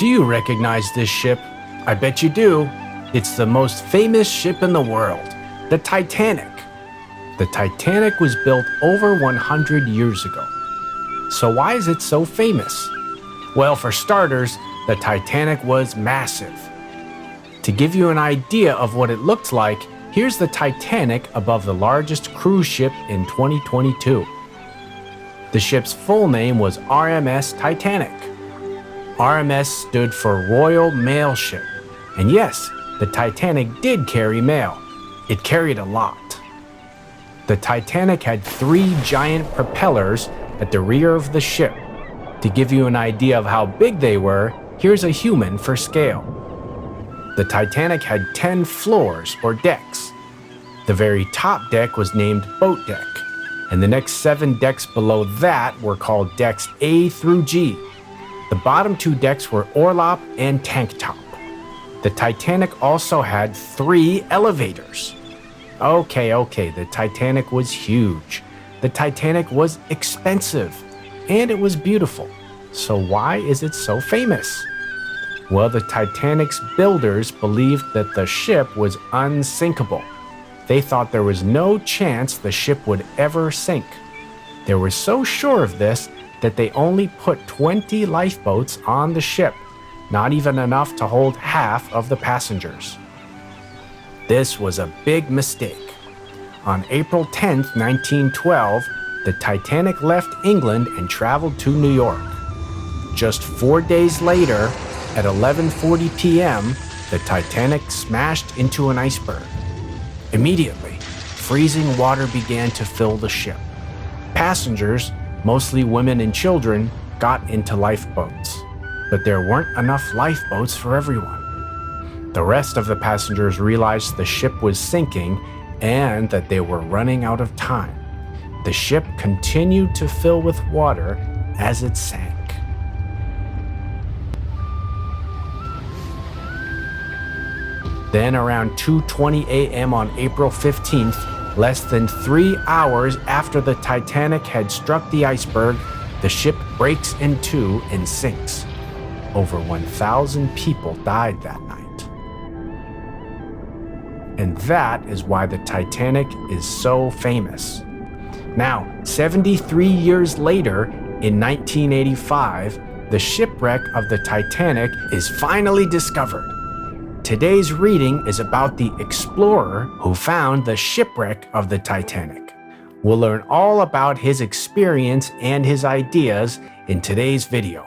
Do you recognize this ship? I bet you do. It's the most famous ship in the world, the Titanic. The Titanic was built over 100 years ago. So why is it so famous? Well, for starters, the Titanic was massive. To give you an idea of what it looked like, here's the Titanic above the largest cruise ship in 2022. The ship's full name was RMS Titanic. RMS stood for Royal Mail Ship. And yes, the Titanic did carry mail. It carried a lot. The Titanic had 3 giant propellers at the rear of the ship. To give you an idea of how big they were, here's a human for scale. The Titanic had 10 floors or decks. The very top deck was named Boat Deck, and the next 7 decks below that were called decks A through G. The bottom 2 decks were Orlop and Tank Top. The Titanic also had 3 elevators. Okay, the Titanic was huge. The Titanic was expensive, and it was beautiful. So why is it so famous? Well, the Titanic's builders believed that the ship was unsinkable. They thought there was no chance the ship would ever sink. They were so sure of this that they only put 20 lifeboats on the ship, not even enough to hold half of the passengers. This was a big mistake. On April 10, 1912, the Titanic left England and traveled to New York. Just 4 days later, at 11:40 p.m., the Titanic smashed into an iceberg. Immediately, freezing water began to fill the ship. Passengers, mostly women and children, got into lifeboats. But there weren't enough lifeboats for everyone. The rest of the passengers realized the ship was sinking and that they were running out of time. The ship continued to fill with water as it sank. Then around 2:20 a.m. on April 15th, less than 3 hours after the Titanic had struck the iceberg, the ship breaks in 2 and sinks. Over 1,000 people died that night. And that is why the Titanic is so famous. Now, 73 years later, in 1985, the shipwreck of the Titanic is finally discovered. Today's reading is about the explorer who found the shipwreck of the Titanic. We'll learn all about his experience and his ideas in today's video.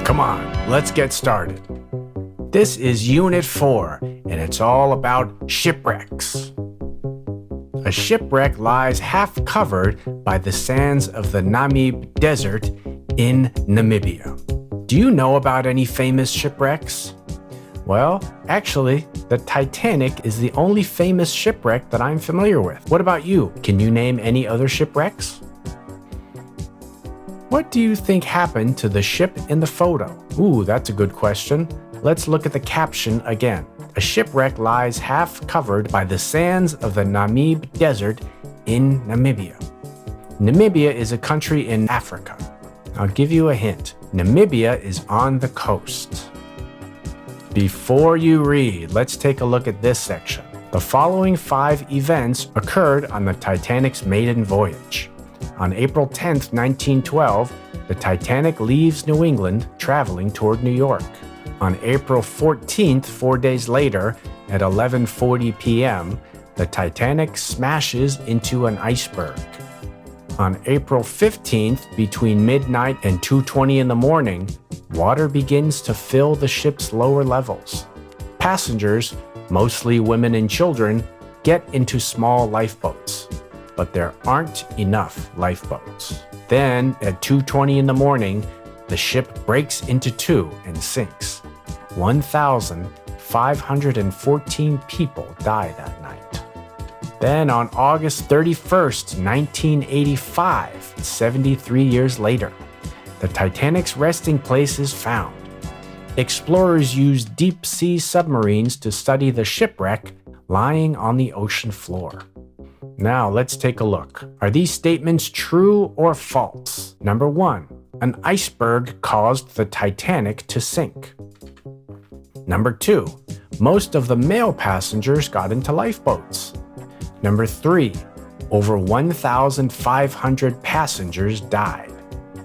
Come on, let's get started. This is Unit 4, and it's all about shipwrecks. A shipwreck lies half covered by the sands of the Namib Desert in Namibia. Do you know about any famous shipwrecks? Well, actually, the Titanic is the only famous shipwreck that I'm familiar with. What about you? Can you name any other shipwrecks? What do you think happened to the ship in the photo? Ooh, that's a good question. Let's look at the caption again. A shipwreck lies half covered by the sands of the Namib Desert in Namibia. Namibia is a country in Africa. I'll give you a hint. Namibia is on the coast. Before you read, let's take a look at this section. The following 5 events occurred on the Titanic's maiden voyage. On April 10, 1912, the Titanic leaves New England, traveling toward New York. On April 14th, 4 days later, at 11:40 p.m., the Titanic smashes into an iceberg. On April 15th, between midnight and 2:20 in the morning, water begins to fill the ship's lower levels. Passengers, mostly women and children, get into small lifeboats, but there aren't enough lifeboats. Then, at 2:20 in the morning, the ship breaks into 2 and sinks. 1,514 people die that night. Then on August 31st, 1985, 73 years later, the Titanic's resting place is found. Explorers used deep-sea submarines to study the shipwreck lying on the ocean floor. Now let's take a look. Are these statements true or false? Number 1. An iceberg caused the Titanic to sink. Number 2. Most of the male passengers got into lifeboats. Number 3. Over 1,500 passengers died.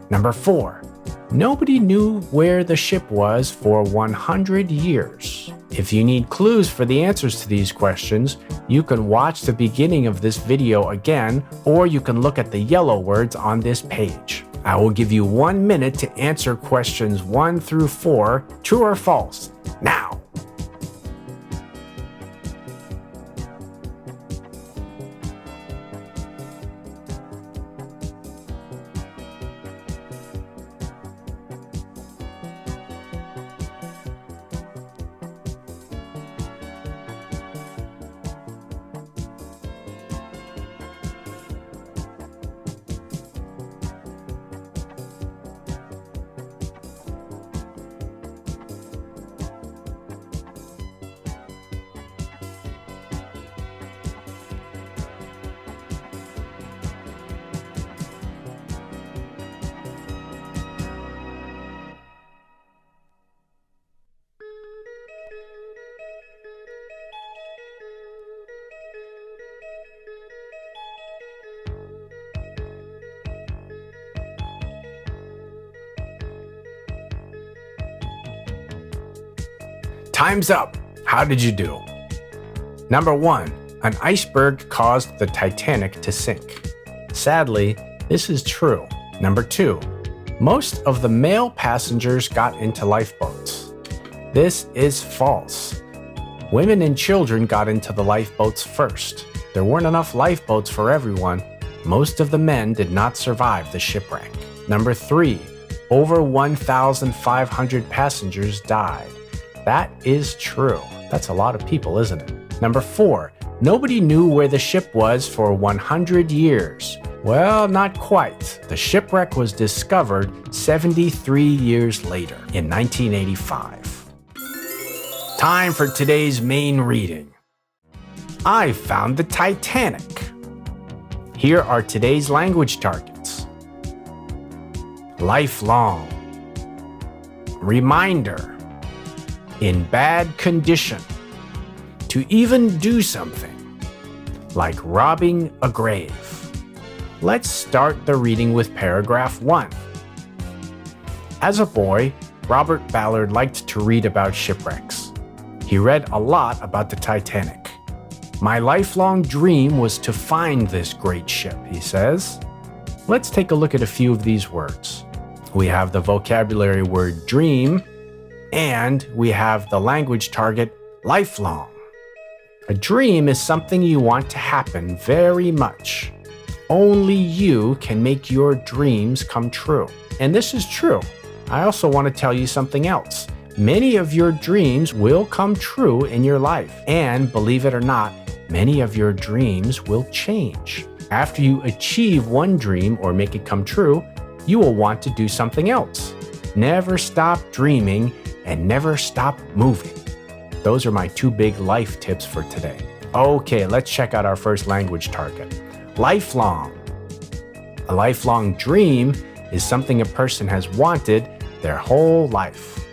Number 4. Nobody knew where the ship was for 100 years. If you need clues for the answers to these questions, you can watch the beginning of this video again, or you can look at the yellow words on this page. I will give you 1 minute to answer questions 1 through 4, true or false. Now! Time's up! How did you do? Number 1. An iceberg caused the Titanic to sink. Sadly, this is true. Number 2. Most of the male passengers got into lifeboats. This is false. Women and children got into the lifeboats first. There weren't enough lifeboats for everyone. Most of the men did not survive the shipwreck. Number 3. Over 1,500 passengers died. That is true. That's a lot of people, isn't it? Number 4. Nobody knew where the ship was for 100 years. Well, not quite. The shipwreck was discovered 73 years later, in 1985. Time for today's main reading. I found the Titanic. Here are today's language targets. Lifelong. Reminder. In bad condition. To even do something. Like robbing a grave. Let's start the reading with paragraph 1. As a boy, Robert Ballard liked to read about shipwrecks. He read a lot about the Titanic. My lifelong dream was to find this great ship, he says. Let's take a look at a few of these words. We have the vocabulary word dream, and we have the language target lifelong. A dream is something you want to happen very much. Only you can make your dreams come true. And this is true. I also want to tell you something else. Many of your dreams will come true in your life. And believe it or not, many of your dreams will change. After you achieve one dream or make it come true, you will want to do something else. Never stop dreaming and never stop moving. Those are my 2 big life tips for today. Okay, let's check out our first language target. Lifelong. A lifelong dream is something a person has wanted their whole life.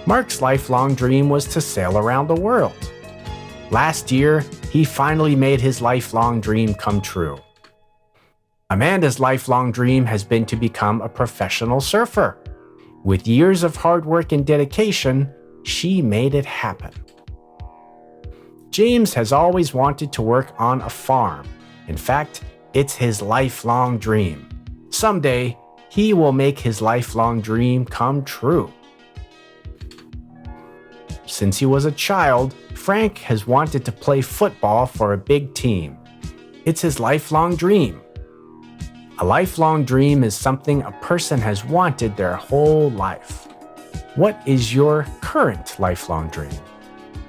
Mark's lifelong dream was to sail around the world. Last year, he finally made his lifelong dream come true. Amanda's lifelong dream has been to become a professional surfer. With years of hard work and dedication, she made it happen. James has always wanted to work on a farm. In fact, it's his lifelong dream. Someday, he will make his lifelong dream come true. Since he was a child, Frank has wanted to play football for a big team. It's his lifelong dream. A lifelong dream is something a person has wanted their whole life. What is your current lifelong dream?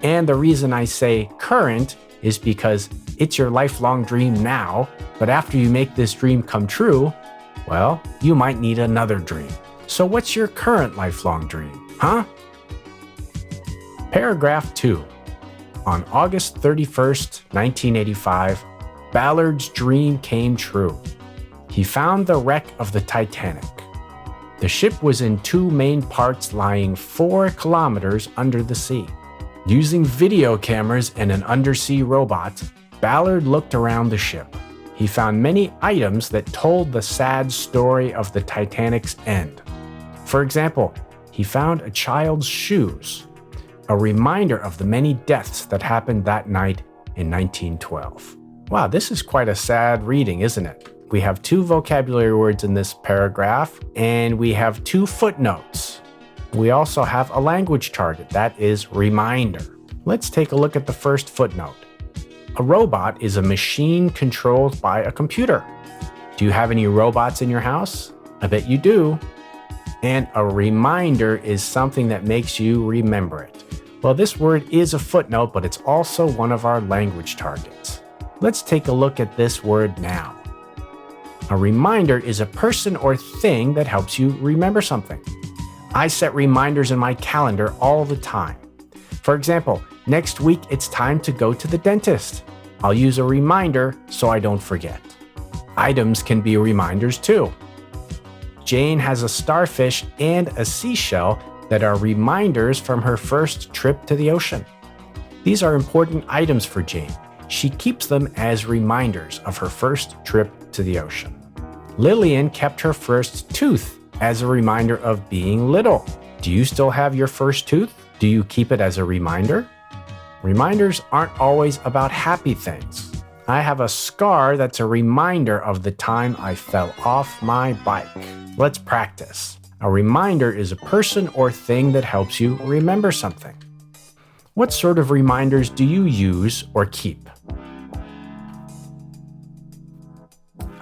And the reason I say current is because it's your lifelong dream now, but after you make this dream come true, well, you might need another dream. So what's your current lifelong dream, huh? Paragraph 2. On August 31st, 1985, Ballard's dream came true. He found the wreck of the Titanic. The ship was in two main parts lying 4 kilometers under the sea. Using video cameras and an undersea robot, Ballard looked around the ship. He found many items that told the sad story of the Titanic's end. For example, he found a child's shoes, a reminder of the many deaths that happened that night in 1912. Wow, this is quite a sad reading, isn't it? We have 2 vocabulary words in this paragraph, and we have 2 footnotes. We also have a language target, that is reminder. Let's take a look at the first footnote. A robot is a machine controlled by a computer. Do you have any robots in your house? I bet you do. And a reminder is something that makes you remember it. Well, this word is a footnote, but it's also one of our language targets. Let's take a look at this word now. A reminder is a person or thing that helps you remember something. I set reminders in my calendar all the time. For example, next week it's time to go to the dentist. I'll use a reminder so I don't forget. Items can be reminders too. Jane has a starfish and a seashell that are reminders from her first trip to the ocean. These are important items for Jane. She keeps them as reminders of her first trip to the ocean. Lillian kept her first tooth as a reminder of being little. Do you still have your first tooth? Do you keep it as a reminder? Reminders aren't always about happy things. I have a scar that's a reminder of the time I fell off my bike. Let's practice. A reminder is a person or thing that helps you remember something. What sort of reminders do you use or keep?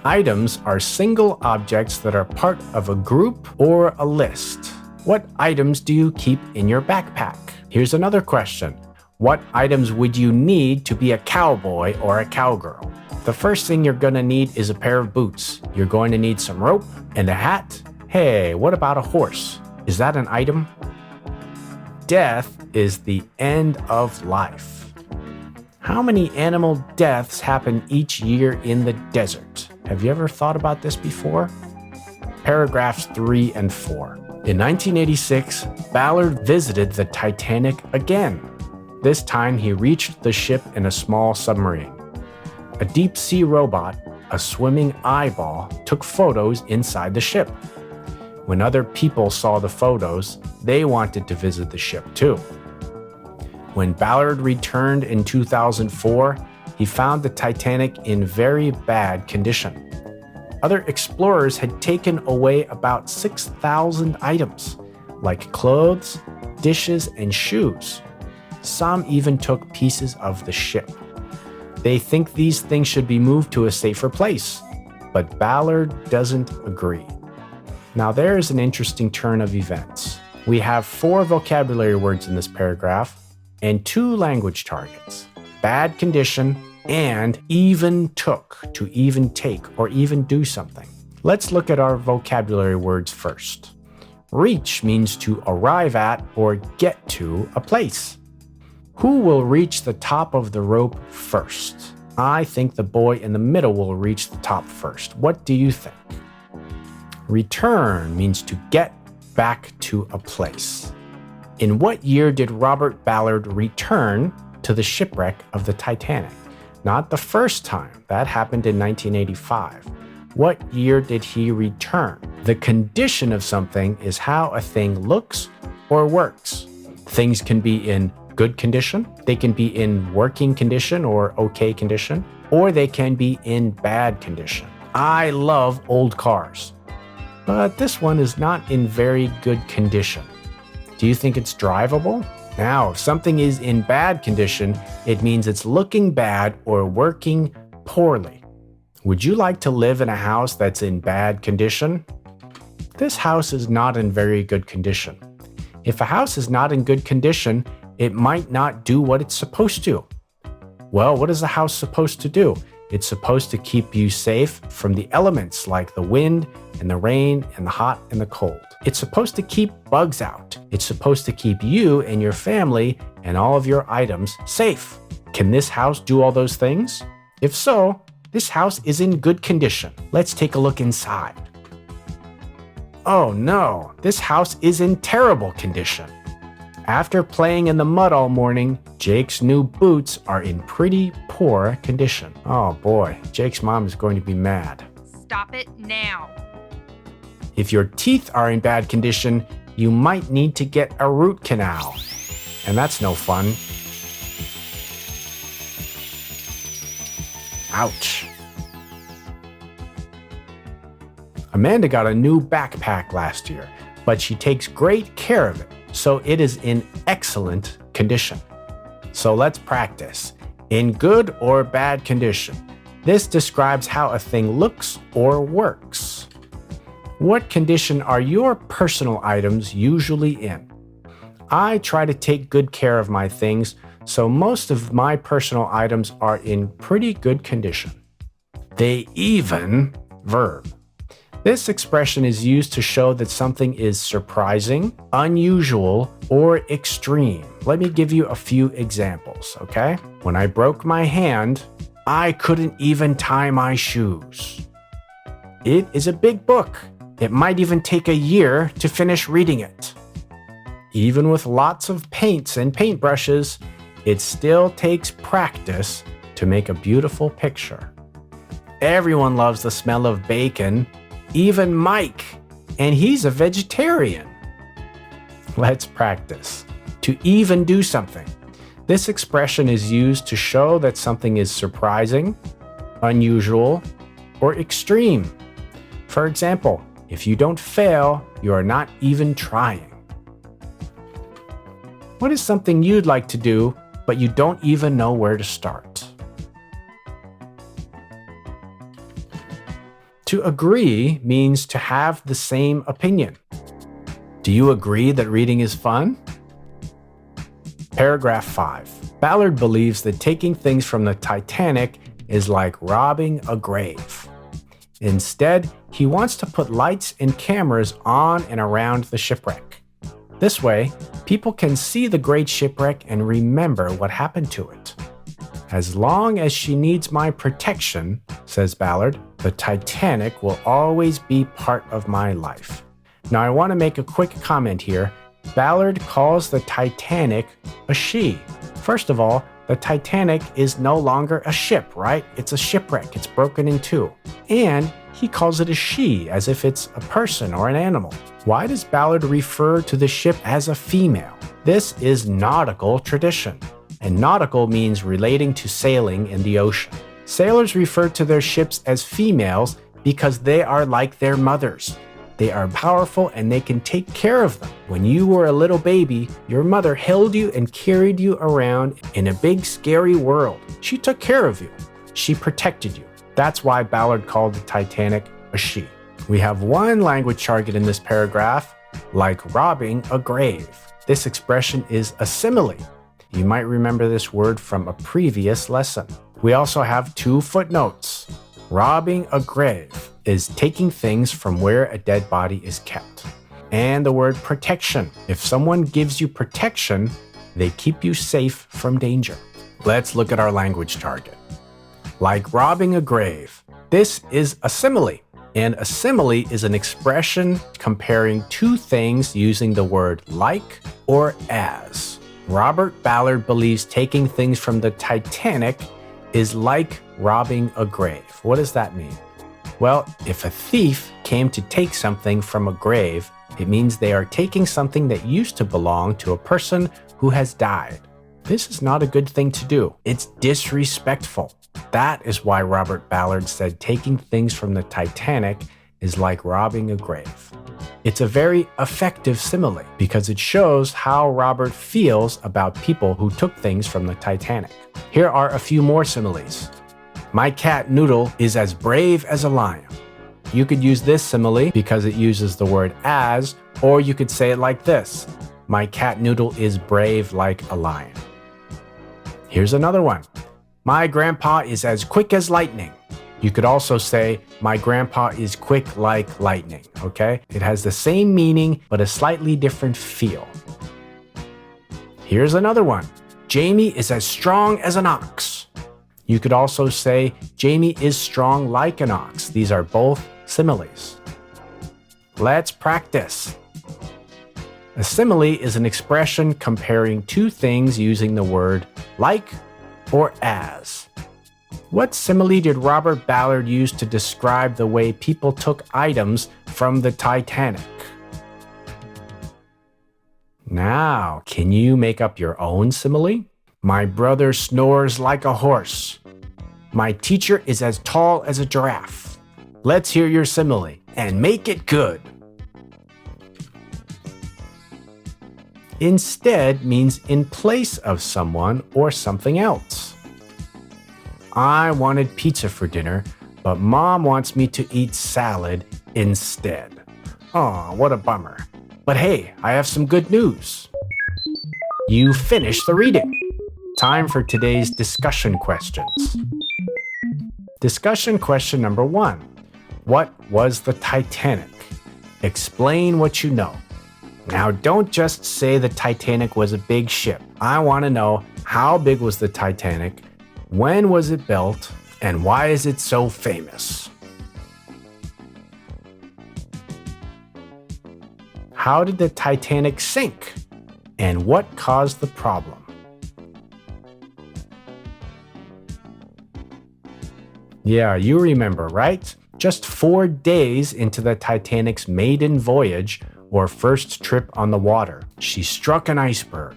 Items are single objects that are part of a group or a list. What items do you keep in your backpack? Here's another question. What items would you need to be a cowboy or a cowgirl? The first thing you're going to need is a pair of boots. You're going to need some rope and a hat. Hey, what about a horse? Is that an item? Death is the end of life. How many animal deaths happen each year in the desert? Have you ever thought about this before? Paragraphs 3 and 4. In 1986, Ballard visited the Titanic again. This time he reached the ship in a small submarine. A deep-sea robot, a swimming eyeball, took photos inside the ship. When other people saw the photos, they wanted to visit the ship too. When Ballard returned in 2004, he found the Titanic in very bad condition. Other explorers had taken away about 6,000 items, like clothes, dishes, and shoes. Some even took pieces of the ship. They think these things should be moved to a safer place, but Ballard doesn't agree. Now there is an interesting turn of events. We have 4 vocabulary words in this paragraph and 2 language targets: bad condition and even took, to even take or even do something. Let's look at our vocabulary words first. Reach means to arrive at or get to a place. Who will reach the top of the rope first? I think the boy in the middle will reach the top first. What do you think? Return means to get back to a place. In what year did Robert Ballard return to the shipwreck of the Titanic? Not the first time. That happened in 1985. What year did he return? The condition of something is how a thing looks or works. Things can be in good condition, they can be in working condition or okay condition, or they can be in bad condition. I love old cars, but this one is not in very good condition. Do you think it's drivable? Now, if something is in bad condition, it means it's looking bad or working poorly. Would you like to live in a house that's in bad condition? This house is not in very good condition. If a house is not in good condition, it might not do what it's supposed to. Well, what is a house supposed to do? It's supposed to keep you safe from the elements like the wind and the rain and the hot and the cold. It's supposed to keep bugs out. It's supposed to keep you and your family and all of your items safe. Can this house do all those things? If so, This house is in good condition. Let's take a look inside. Oh no, this house is in terrible condition. After playing in the mud all morning, Jake's new boots are in pretty poor condition. Oh boy, Jake's mom is going to be mad. Stop it now. If your teeth are in bad condition, you might need to get a root canal. And that's no fun. Ouch. Amanda got a new backpack last year, but she takes great care of it, so it is in excellent condition. So let's practice. In good or bad condition. This describes how a thing looks or works. What condition are your personal items usually in? I try to take good care of my things, so most of my personal items are in pretty good condition. They even verb. This expression is used to show that something is surprising, unusual, or extreme. Let me give you a few examples, okay? When I broke my hand, I couldn't even tie my shoes. It is a big book. It might even take a year to finish reading it. Even with lots of paints and paintbrushes, it still takes practice to make a beautiful picture. Everyone loves the smell of bacon, even Mike, and he's a vegetarian. Let's practice. To even do something. This expression is used to show that something is surprising, unusual, or extreme. For example, if you don't fail, you are not even trying. What is something you'd like to do, but you don't even know where to start? To agree means to have the same opinion. Do you agree that reading is fun? Paragraph 5. Ballard believes that taking things from the Titanic is like robbing a grave. Instead, he wants to put lights and cameras on and around the shipwreck. This way, people can see the great shipwreck and remember what happened to it. As long as she needs my protection, says Ballard, the Titanic will always be part of my life. Now I want to make a quick comment here. Ballard calls the Titanic a she. First of all, the Titanic is no longer a ship, right? It's a shipwreck. It's broken in two. And he calls it a she, as if it's a person or an animal. Why does Ballard refer to the ship as a female? This is nautical tradition. And nautical means relating to sailing in the ocean. Sailors refer to their ships as females because they are like their mothers. They are powerful and they can take care of them. When you were a little baby, your mother held you and carried you around in a big, scary world. She took care of you. She protected you. That's why Ballard called the Titanic a she. We have one language target in this paragraph, like robbing a grave. This expression is a simile. You might remember this word from a previous lesson. We also have two footnotes. Robbing a grave is taking things from where a dead body is kept. And the word protection. If someone gives you protection, they keep you safe from danger. Let's look at our language target. Like robbing a grave. This is a simile. And a simile is an expression comparing two things using the word like or as. Robert Ballard believes taking things from the Titanic is like robbing a grave. What does that mean? Well, if a thief came to take something from a grave, it means they are taking something that used to belong to a person who has died. This is not a good thing to do. It's disrespectful. That is why Robert Ballard said taking things from the Titanic is like robbing a grave. It's a very effective simile because it shows how Robert feels about people who took things from the Titanic. Here are a few more similes. My cat Noodle is as brave as a lion. You could use this simile because it uses the word as, or you could say it like this. My cat Noodle is brave like a lion. Here's another one. My grandpa is as quick as lightning. You could also say, my grandpa is quick like lightning, okay? It has the same meaning, but a slightly different feel. Here's another one. Jamie is as strong as an ox. You could also say, Jamie is strong like an ox. These are both similes. Let's practice. A simile is an expression comparing two things using the word like or as. What simile did Robert Ballard use to describe the way people took items from the Titanic? Now, can you make up your own simile? My brother snores like a horse. My teacher is as tall as a giraffe. Let's hear your simile and make it good. Instead means in place of someone or something else. I wanted pizza for dinner, but Mom wants me to eat salad instead. Aw, what a bummer. But hey, I have some good news. You finished the reading. Time for today's discussion questions. Discussion question number 1. What was the Titanic? Explain what you know. Now, don't just say the Titanic was a big ship. I want to know, how big was the Titanic? When was it built? And why is it so famous? How did the Titanic sink? And what caused the problem? Yeah, you remember, right? Just 4 days into the Titanic's maiden voyage, or first trip on the water, she struck an iceberg.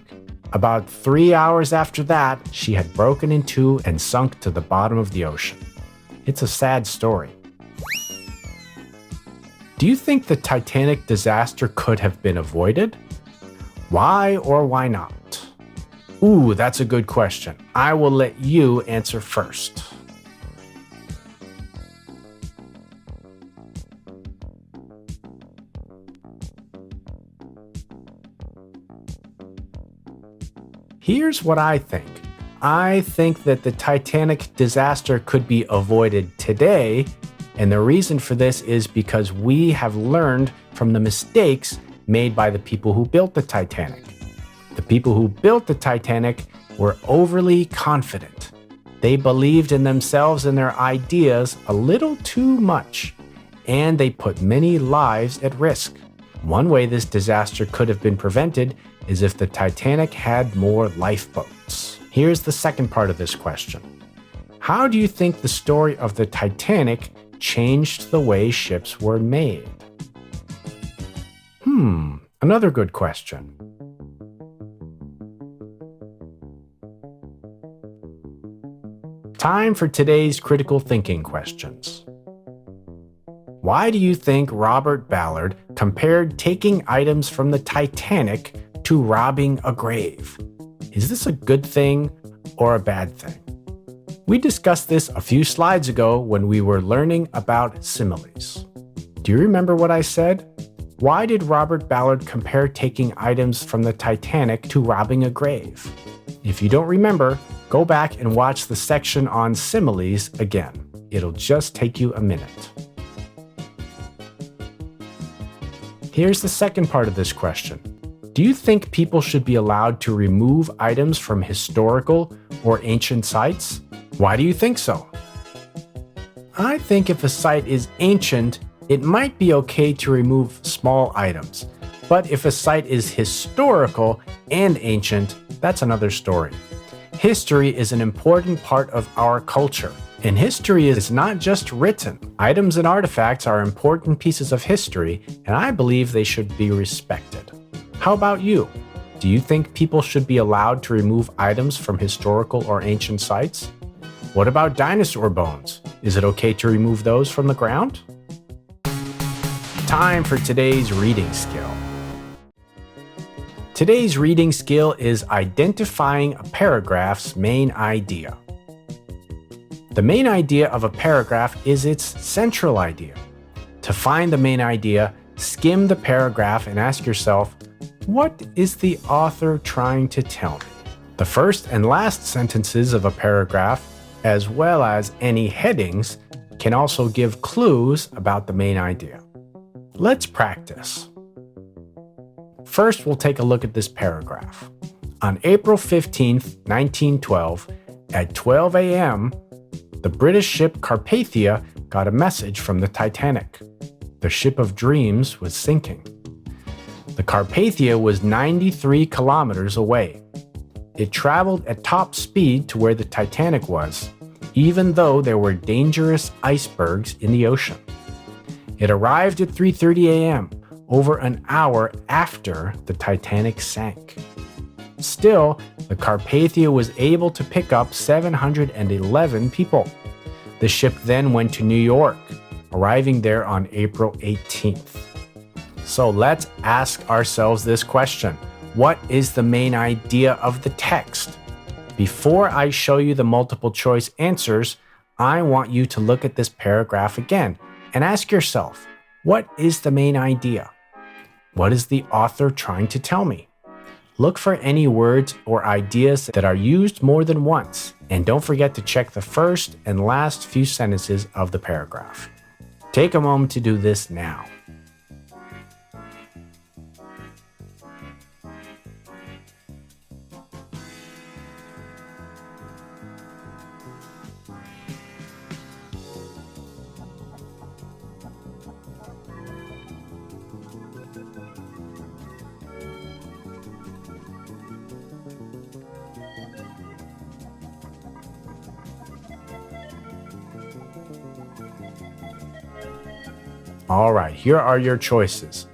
About 3 hours after that, she had broken in two and sunk to the bottom of the ocean. It's a sad story. Do you think the Titanic disaster could have been avoided? Why or why not? Ooh, that's a good question. I will let you answer first. Here's what I think. I think that the Titanic disaster could be avoided today, and the reason for this is because we have learned from the mistakes made by the people who built the Titanic. The people who built the Titanic were overly confident. They believed in themselves and their ideas a little too much, and they put many lives at risk. One way this disaster could have been prevented is if the Titanic had more lifeboats. Here's the second part of this question. How do you think the story of the Titanic changed the way ships were made? Another good question. Time for today's critical thinking questions. Why do you think Robert Ballard compared taking items from the Titanic to robbing a grave? Is this a good thing or a bad thing? We discussed this a few slides ago when we were learning about similes. Do you remember what I said? Why did Robert Ballard compare taking items from the Titanic to robbing a grave? If you don't remember, go back and watch the section on similes again. It'll just take you a minute. Here's the second part of this question. Do you think people should be allowed to remove items from historical or ancient sites? Why do you think so? I think if a site is ancient, it might be okay to remove small items. But if a site is historical and ancient, that's another story. History is an important part of our culture. And history is not just written. Items and artifacts are important pieces of history, and I believe they should be respected. How about you? Do you think people should be allowed to remove items from historical or ancient sites? What about dinosaur bones? Is it okay to remove those from the ground? Time for today's reading skill. Today's reading skill is identifying a paragraph's main idea. The main idea of a paragraph is its central idea. To find the main idea, skim the paragraph and ask yourself, what is the author trying to tell me? The first and last sentences of a paragraph, as well as any headings, can also give clues about the main idea. Let's practice. First, we'll take a look at this paragraph. On April 15th, 1912, At 12 a.m., the British ship Carpathia got a message from the Titanic. The ship of dreams was sinking. The Carpathia was 93 kilometers away. It traveled at top speed to where the Titanic was, even though there were dangerous icebergs in the ocean. It arrived at 3:30 a.m., over an hour after the Titanic sank. Still, the Carpathia was able to pick up 711 people. The ship then went to New York, arriving there on April 18th. So let's ask ourselves this question. What is the main idea of the text? Before I show you the multiple choice answers, I want you to look at this paragraph again and ask yourself, what is the main idea? What is the author trying to tell me? Look for any words or ideas that are used more than once, and don't forget to check the first and last few sentences of the paragraph. Take a moment to do this now. All right, here are your choices.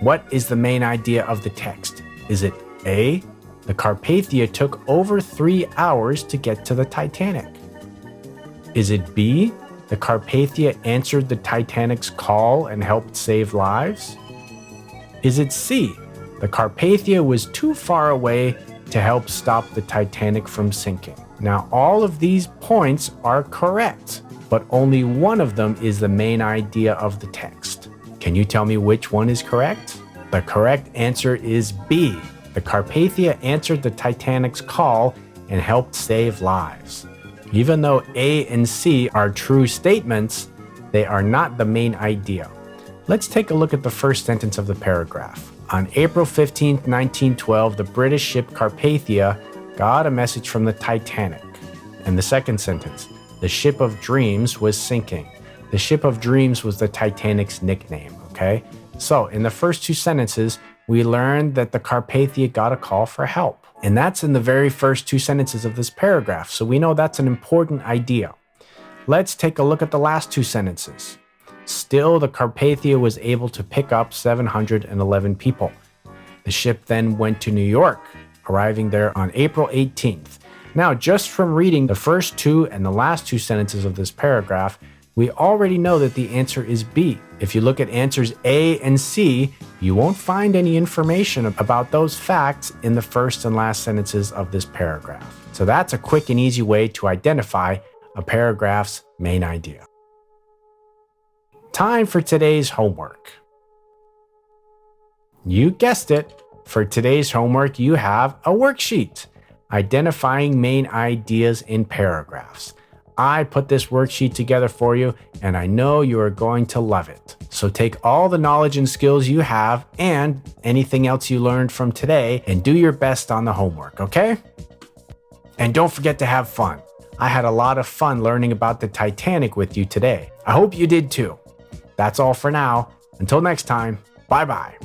What is the main idea of the text? Is it A, the Carpathia took over 3 hours to get to the Titanic? Is it B, the Carpathia answered the Titanic's call and helped save lives? Is it C, the Carpathia was too far away to help stop the Titanic from sinking? Now, all of these points are correct, but only one of them is the main idea of the text. Can you tell me which one is correct? The correct answer is B. The Carpathia answered the Titanic's call and helped save lives. Even though A and C are true statements, they are not the main idea. Let's take a look at the first sentence of the paragraph. On April 15, 1912, the British ship Carpathia got a message from the Titanic. And the second sentence, the ship of dreams was sinking. The ship of dreams was the Titanic's nickname, okay? So in the first two sentences, we learned that the Carpathia got a call for help. And that's in the very first two sentences of this paragraph. So we know that's an important idea. Let's take a look at the last two sentences. Still, the Carpathia was able to pick up 711 people. The ship then went to New York, arriving there on April 18th. Now, just from reading the first two and the last two sentences of this paragraph, we already know that the answer is B. If you look at answers A and C, you won't find any information about those facts in the first and last sentences of this paragraph. So that's a quick and easy way to identify a paragraph's main idea. Time for today's homework. You guessed it. For today's homework, you have a worksheet. Identifying main ideas in paragraphs. I put this worksheet together for you, and I know you are going to love it. So take all the knowledge and skills you have and anything else you learned from today and do your best on the homework, okay? And don't forget to have fun. I had a lot of fun learning about the Titanic with you today. I hope you did too. That's all for now. Until next time, bye-bye.